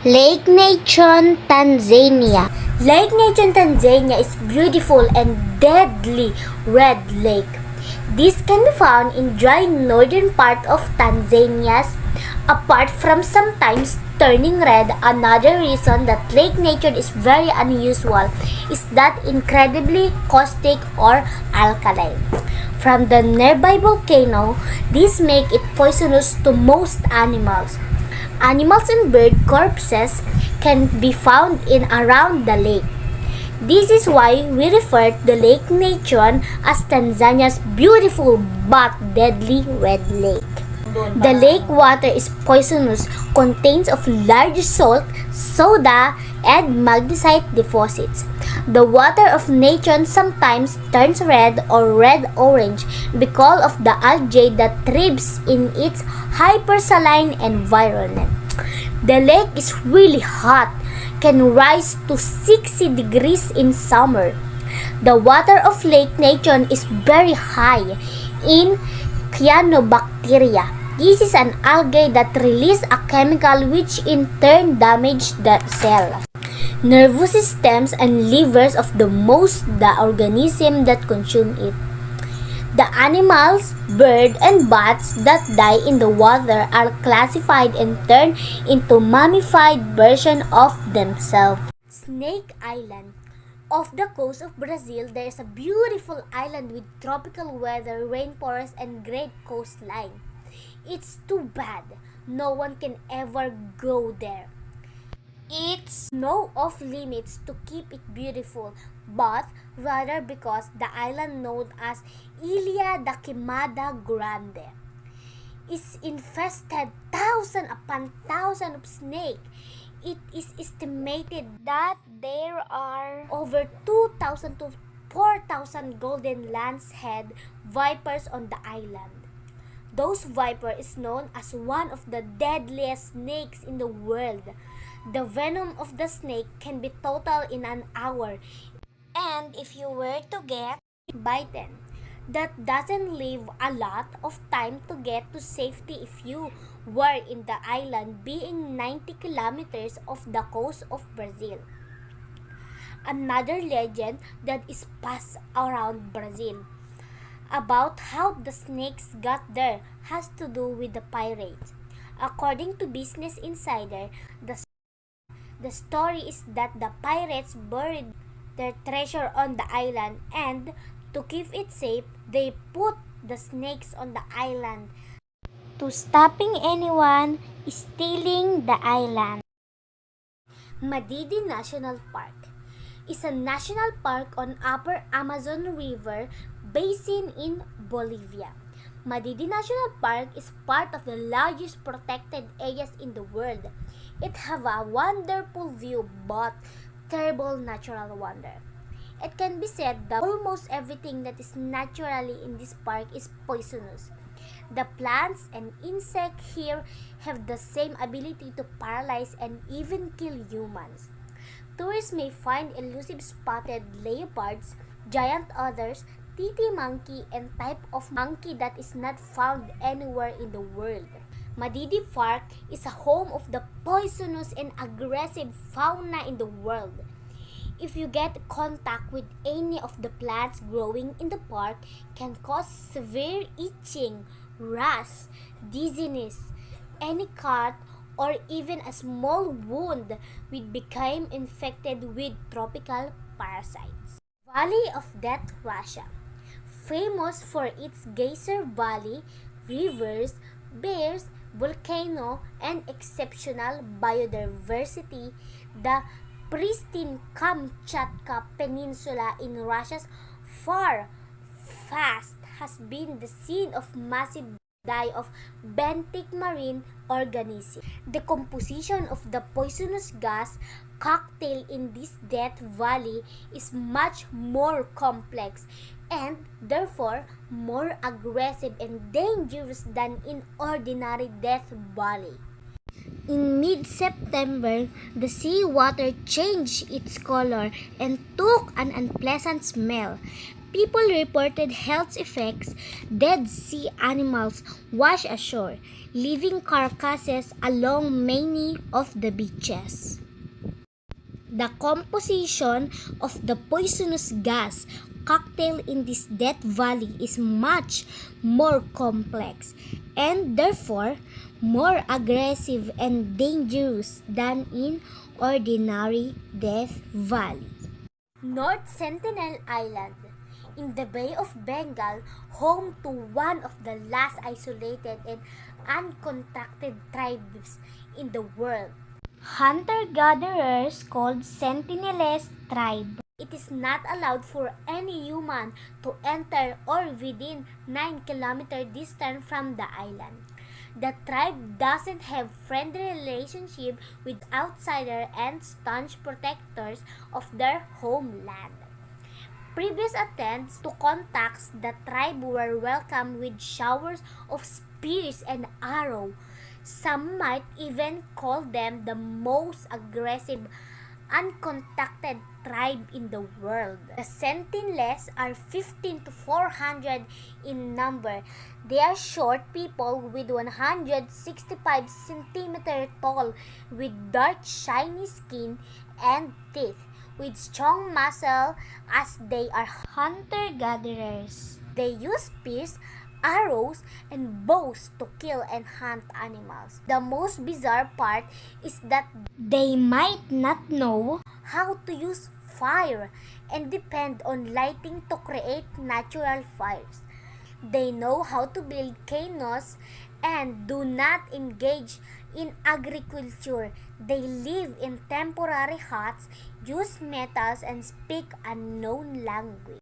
Lake Nation, Tanzania. Lake Nation, Tanzania is beautiful and deadly red lake. This can be found in dry northern part of Tanzania. Apart from sometimes turning red, another reason that Lake Nation is very unusual is that incredibly caustic or alkaline. From the nearby volcano, this make it poisonous to most animals. Animals and bird corpses can be found in around the lake. This is why we refer to the Lake Nation as Tanzania's beautiful but deadly red lake. The lake water is poisonous, contains of large salt, soda, and magnesite deposits. The water of Nation sometimes turns red or red-orange because of the algae that thrives in its hypersaline environment. The lake is really hot, can rise to 60 degrees in summer. The water of Lake Nation is very high in cyanobacteria. This is an algae that releases a chemical which in turn damages the cells, nervous systems, and livers of the organism that consume it. The animals, birds, and bats that die in the water are classified and turned into mummified version of themselves. Snake Island. Off the coast of Brazil, there is a beautiful island with tropical weather, rainforest, and great coastline. It's too bad no one can ever go there. It's no off limits to keep it beautiful, but rather because the island known as Ilha da Queimada Grande is infested thousand upon thousand of snakes. It is estimated that there are over 2,000 to 4,000 golden lancehead vipers on the island. Those viper is known as one of the deadliest snakes in the world. The venom of the snake can be total in an hour, and if you were to get bitten, that doesn't leave a lot of time to get to safety if you were in the island being 90 kilometers off the coast of Brazil. Another legend that is passed around Brazil about how the snakes got there has to do with the pirates. According to Business Insider, the story is that the pirates buried their treasure on the island, and to keep it safe, they put the snakes on the island to stopping anyone stealing the island. Madidi National Park is a national park on Upper Amazon River basin in Bolivia. Madidi National Park is part of the largest protected areas in the world. It has a wonderful view but terrible natural wonder. It can be said that almost everything that is naturally in this park is poisonous. The plants and insects here have the same ability to paralyze and even kill humans. Tourists may find elusive spotted leopards, giant otters, titi monkey, and type of monkey that is not found anywhere in the world. Madidi Park is a home of the poisonous and aggressive fauna in the world. If you get contact with any of the plants growing in the park, can cause severe itching, rash, dizziness. Any cut or even a small wound will become infected with tropical parasites. Valley of Death, Russia. Famous for its geyser valley, rivers, bears, volcano, and exceptional biodiversity, the pristine Kamchatka Peninsula in Russia's far past has been the scene of massive die of benthic marine organisms. The composition of the poisonous gas cocktail in this death valley is much more complex and therefore more aggressive and dangerous than in ordinary death valley. In mid-September, the seawater changed its color and took an unpleasant smell. people reported health effects. Dead sea animals wash ashore, leaving carcasses along many of the beaches. The composition of the poisonous gas cocktail in this Death Valley is much more complex and therefore more aggressive and dangerous than in ordinary Death Valley. North Sentinel Island, in the Bay of Bengal, home to one of the last isolated and uncontacted tribes in the world. Hunter-gatherers called Sentinelese tribe. It is not allowed for any human to enter or within 9-kilometer distance from the island. The tribe doesn't have friendly relationship with outsiders and staunch protectors of their homeland. Previous attempts to contact the tribe were welcomed with showers of spears and arrows. Some might even call them the most aggressive uncontacted tribe in the world. The Sentinels are 15 to 400 in number. They are short people with 165 centimeter tall, with dark shiny skin and teeth, with strong muscle as they are hunter-gatherers. They use spears, arrows, and bows to kill and hunt animals. The most bizarre part is that they might not know how to use fire and depend on lighting to create natural fires. They know how to build canoes and do not engage in agriculture. They live in temporary huts, use metals, and speak unknown language.